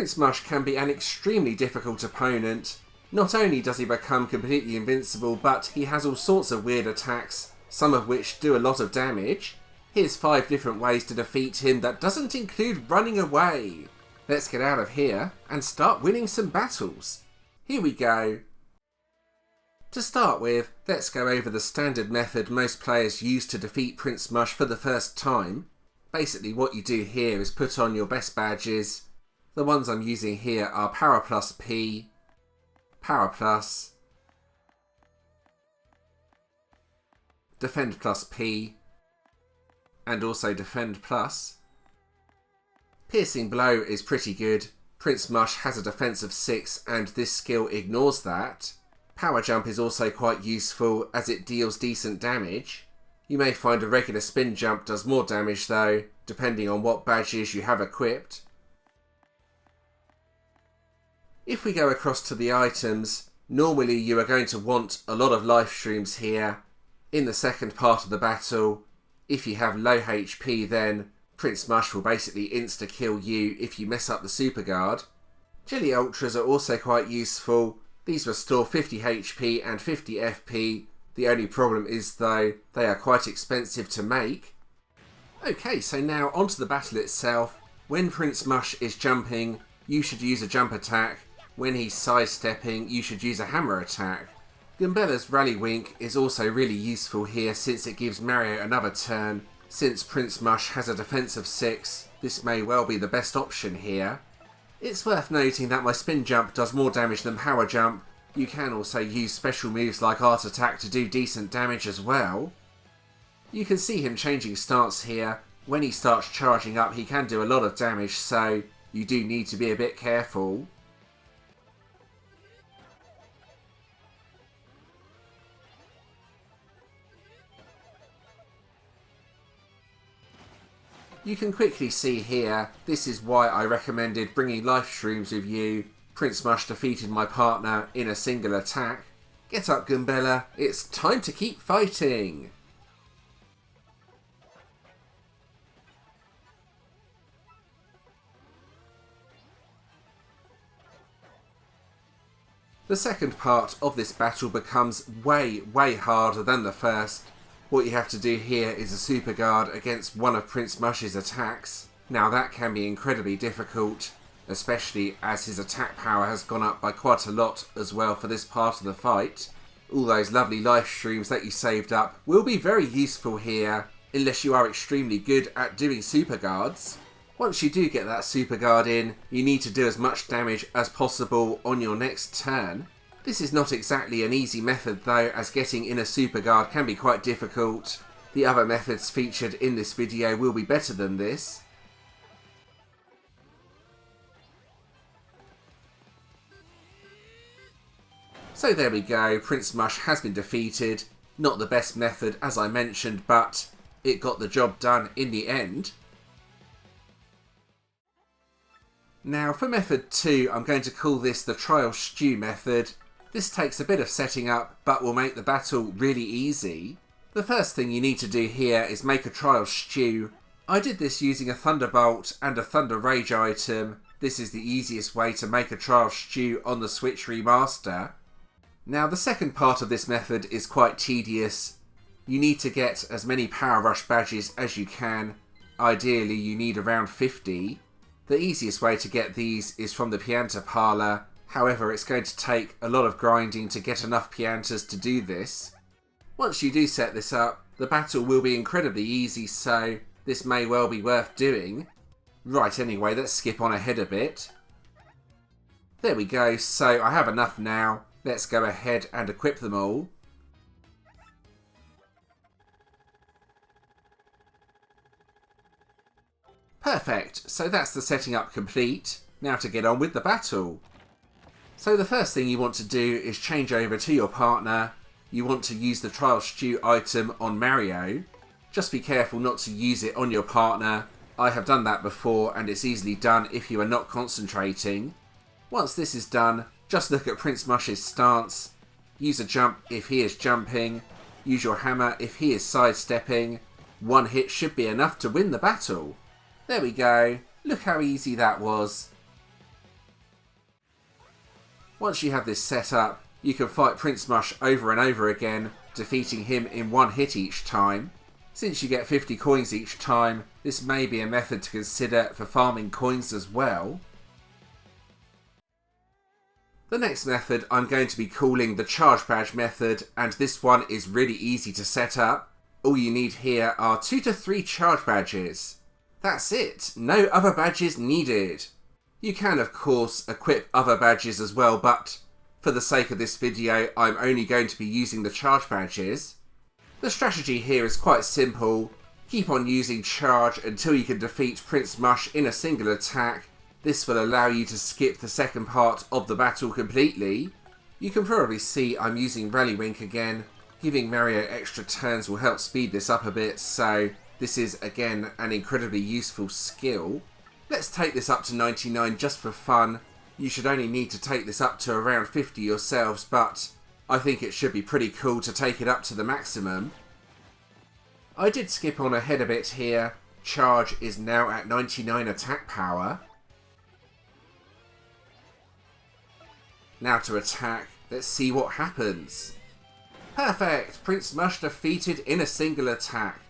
Prince Mush can be an extremely difficult opponent. Not only does he become completely invincible, but he has all sorts of weird attacks, some of which do a lot of damage. Here's 5 different ways to defeat him that doesn't include running away. Let's get out of here and start winning some battles. Here we go. To start with, let's go over the standard method most players use to defeat Prince Mush for the first time. Basically what you do here is put on your best badges. The ones I'm using here are Power Plus P, Power Plus, Defend Plus P, and also Defend Plus. Piercing Blow is pretty good. Prince Mush has a defense of 6 and this skill ignores that. Power Jump is also quite useful as it deals decent damage. You may find a regular spin jump does more damage though, depending on what badges you have equipped. If we go across to the items, normally you are going to want a lot of life streams here. In the second part of the battle, if you have low HP then Prince Mush will basically insta-kill you if you mess up the super guard. Jelly Ultras are also quite useful. These restore 50 HP and 50 FP. The only problem is though, they are quite expensive to make. Okay, so now onto the battle itself. When Prince Mush is jumping, you should use a jump attack. When he's sidestepping, you should use a hammer attack. Gumbella's Rally Wink is also really useful here since it gives Mario another turn. Since Prince Mush has a defense of 6, this may well be the best option here. It's worth noting that my spin jump does more damage than power jump. You can also use special moves like Art Attack to do decent damage as well. You can see him changing stance here. When he starts charging up he can do a lot of damage, so you do need to be a bit careful. You can quickly see here, this is why I recommended bringing life streams with you. Prince Mush defeated my partner in a single attack. Get up Gumbella, it's time to keep fighting! The second part of this battle becomes way harder than the first. What you have to do here is a super guard against one of Prince Mush's attacks. Now that can be incredibly difficult, especially as his attack power has gone up by quite a lot as well for this part of the fight. All those lovely life streams that you saved up will be very useful here, unless you are extremely good at doing super guards. Once you do get that super guard in, you need to do as much damage as possible on your next turn. This is not exactly an easy method though, as getting in a super guard can be quite difficult. The other methods featured in this video will be better than this. So there we go, Prince Mush has been defeated. Not the best method as I mentioned, but it got the job done in the end. Now for method 2, I'm going to call this the Trial Stew method. This takes a bit of setting up, but will make the battle really easy. The first thing you need to do here is make a Trial Stew. I did this using a Thunderbolt and a Thunder Rage item. This is the easiest way to make a Trial Stew on the Switch Remaster. Now the second part of this method is quite tedious. You need to get as many Power Rush badges as you can. Ideally you need around 50. The easiest way to get these is from the Pianta Parlour. However, it's going to take a lot of grinding to get enough Piantas to do this. Once you do set this up, the battle will be incredibly easy, so this may well be worth doing. Right, anyway, let's skip on ahead a bit. There we go, so I have enough now. Let's go ahead and equip them all. Perfect, so that's the setting up complete. Now to get on with the battle. So the first thing you want to do is change over to your partner. You want to use the Trial Stew item on Mario. Just be careful not to use it on your partner. I have done that before and it's easily done if you are not concentrating. Once this is done, just look at Prince Mush's stance. Use a jump if he is jumping. Use your hammer if he is sidestepping. One hit should be enough to win the battle. There we go. Look how easy that was. Once you have this set up, you can fight Prince Mush over and over again, defeating him in one hit each time. Since you get 50 coins each time, this may be a method to consider for farming coins as well. The next method I'm going to be calling the charge badge method, and this one is really easy to set up. All you need here are 2 to 3 charge badges. That's it, no other badges needed. You can of course equip other badges as well, but for the sake of this video I'm only going to be using the charge badges. The strategy here is quite simple. Keep on using charge until you can defeat Prince Mush in a single attack. This will allow you to skip the second part of the battle completely. You can probably see I'm using Rallywink again. Giving Mario extra turns will help speed this up a bit, so this is again an incredibly useful skill. Let's take this up to 99 just for fun. You should only need to take this up to around 50 yourselves, but I think it should be pretty cool to take it up to the maximum. I did skip on ahead a bit here. Charge is now at 99 attack power. Now to attack, let's see what happens. Perfect! Prince Mush defeated in a single attack.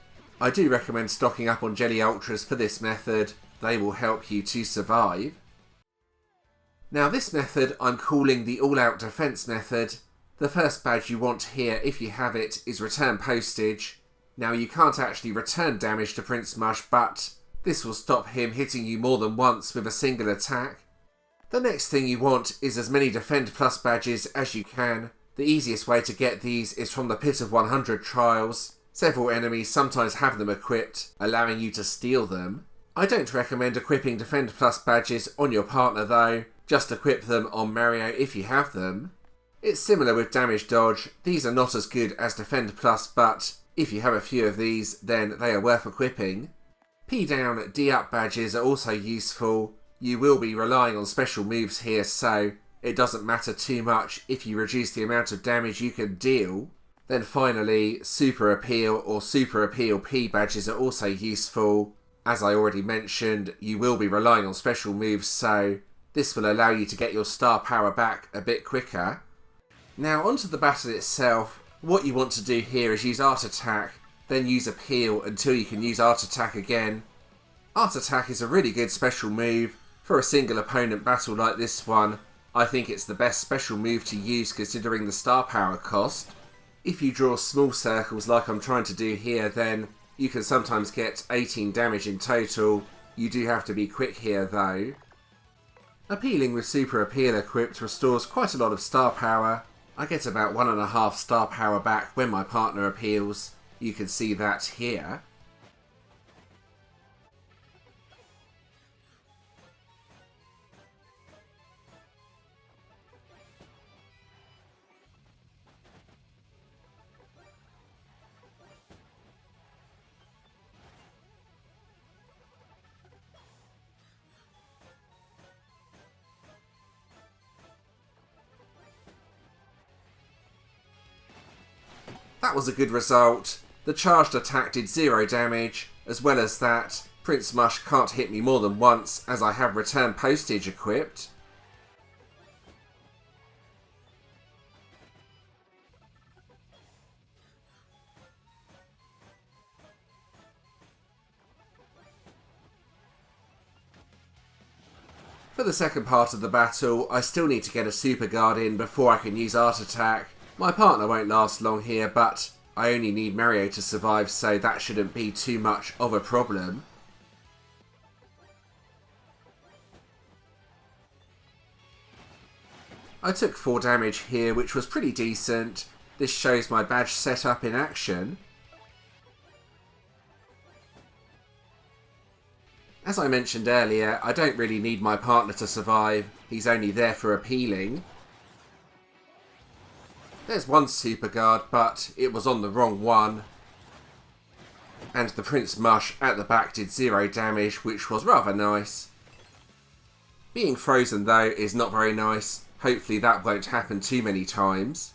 I do recommend stocking up on Jelly Ultras for this method. They will help you to survive. Now this method I'm calling the all-out defense method. The first badge you want here, if you have it, is return postage. Now you can't actually return damage to Prince Mush, but this will stop him hitting you more than once with a single attack. The next thing you want is as many Defend Plus badges as you can. The easiest way to get these is from the Pit of 100 trials. Several enemies sometimes have them equipped, allowing you to steal them. I don't recommend equipping Defend Plus badges on your partner though, just equip them on Mario if you have them. It's similar with Damage Dodge. These are not as good as Defend Plus, but if you have a few of these, then they are worth equipping. P down, D up badges are also useful. You will be relying on special moves here, so it doesn't matter too much if you reduce the amount of damage you can deal. Then finally, Super Appeal or Super Appeal P badges are also useful. As I already mentioned, you will be relying on special moves, so this will allow you to get your star power back a bit quicker. Now onto the battle itself. What you want to do here is use Art Attack, then use Appeal until you can use Art Attack again. Art Attack is a really good special move. For a single opponent battle like this one, I think it's the best special move to use considering the star power cost. If you draw small circles like I'm trying to do here, then you can sometimes get 18 damage in total. You do have to be quick here though. Appealing with Super Appeal equipped restores quite a lot of star power. I get about 1.5 star power back when my partner appeals. You can see that here. That was a good result. The charged attack did 0 damage. As well as that, Prince Mush can't hit me more than once as I have return postage equipped. For the second part of the battle, I still need to get a Super Guard in before I can use Art Attack. My partner won't last long here, but I only need Mario to survive, so that shouldn't be too much of a problem. I took 4 damage here, which was pretty decent. This shows my badge setup in action. As I mentioned earlier, I don't really need my partner to survive. He's only there for appealing. There's one Super Guard, but it was on the wrong one. And the Prince Mush at the back did 0 damage, which was rather nice. Being frozen though is not very nice. Hopefully that won't happen too many times.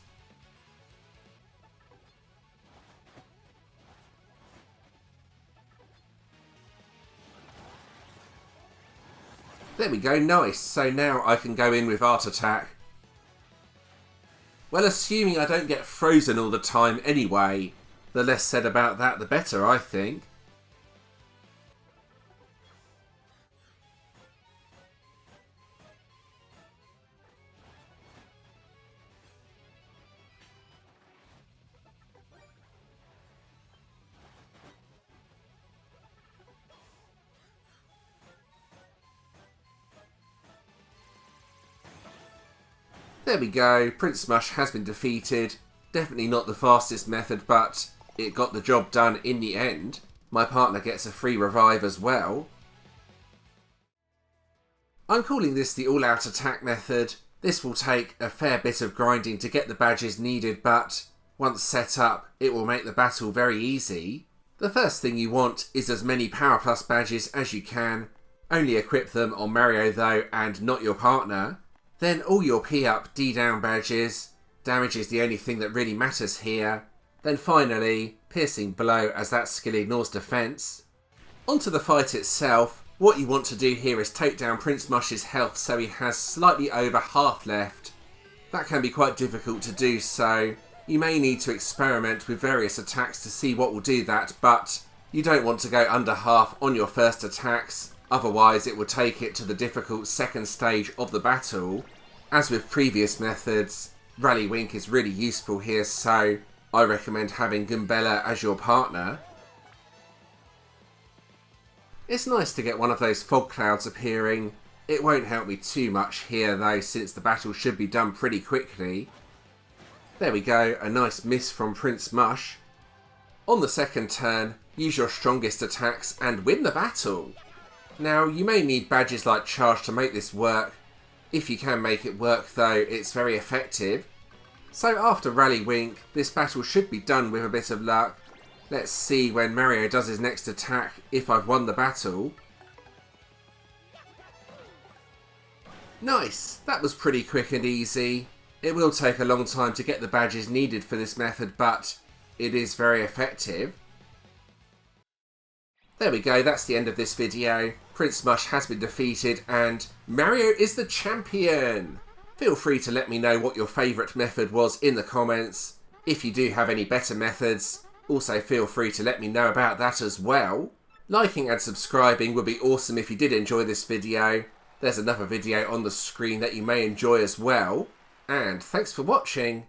There we go, nice. So now I can go in with Art Attack. Well, assuming I don't get frozen all the time anyway. The less said about that, the better, I think. There we go, Prince Mush has been defeated. Definitely not the fastest method, but it got the job done in the end. My partner gets a free revive as well. I'm calling this the all-out attack method. This will take a fair bit of grinding to get the badges needed, but once set up, it will make the battle very easy. The first thing you want is as many Power Plus badges as you can. Only equip them on Mario though, and not your partner. Then all your P up, D down badges. Damage is the only thing that really matters here. Then finally, piercing blow, as that skill ignores defense. Onto the fight itself. What you want to do here is take down Prince Mush's health so he has slightly over half left. That can be quite difficult to do, so you may need to experiment with various attacks to see what will do that, but you don't want to go under half on your first attacks. Otherwise it will take it to the difficult second stage of the battle. As with previous methods, Rally Wink is really useful here, so I recommend having Goombella as your partner. It's nice to get one of those fog clouds appearing. It won't help me too much here though, since the battle should be done pretty quickly. There we go, a nice miss from Prince Mush. On the second turn, use your strongest attacks and win the battle. Now, you may need badges like Charge to make this work. If you can make it work though, it's very effective. So after Rally Wink, this battle should be done with a bit of luck. Let's see when Mario does his next attack if I've won the battle. Nice! That was pretty quick and easy. It will take a long time to get the badges needed for this method, but it is very effective. There we go, that's the end of this video. Prince Mush has been defeated and Mario is the champion! Feel free to let me know what your favourite method was in the comments. If you do have any better methods, also feel free to let me know about that as well. Liking and subscribing would be awesome if you did enjoy this video. There's another video on the screen that you may enjoy as well. And thanks for watching.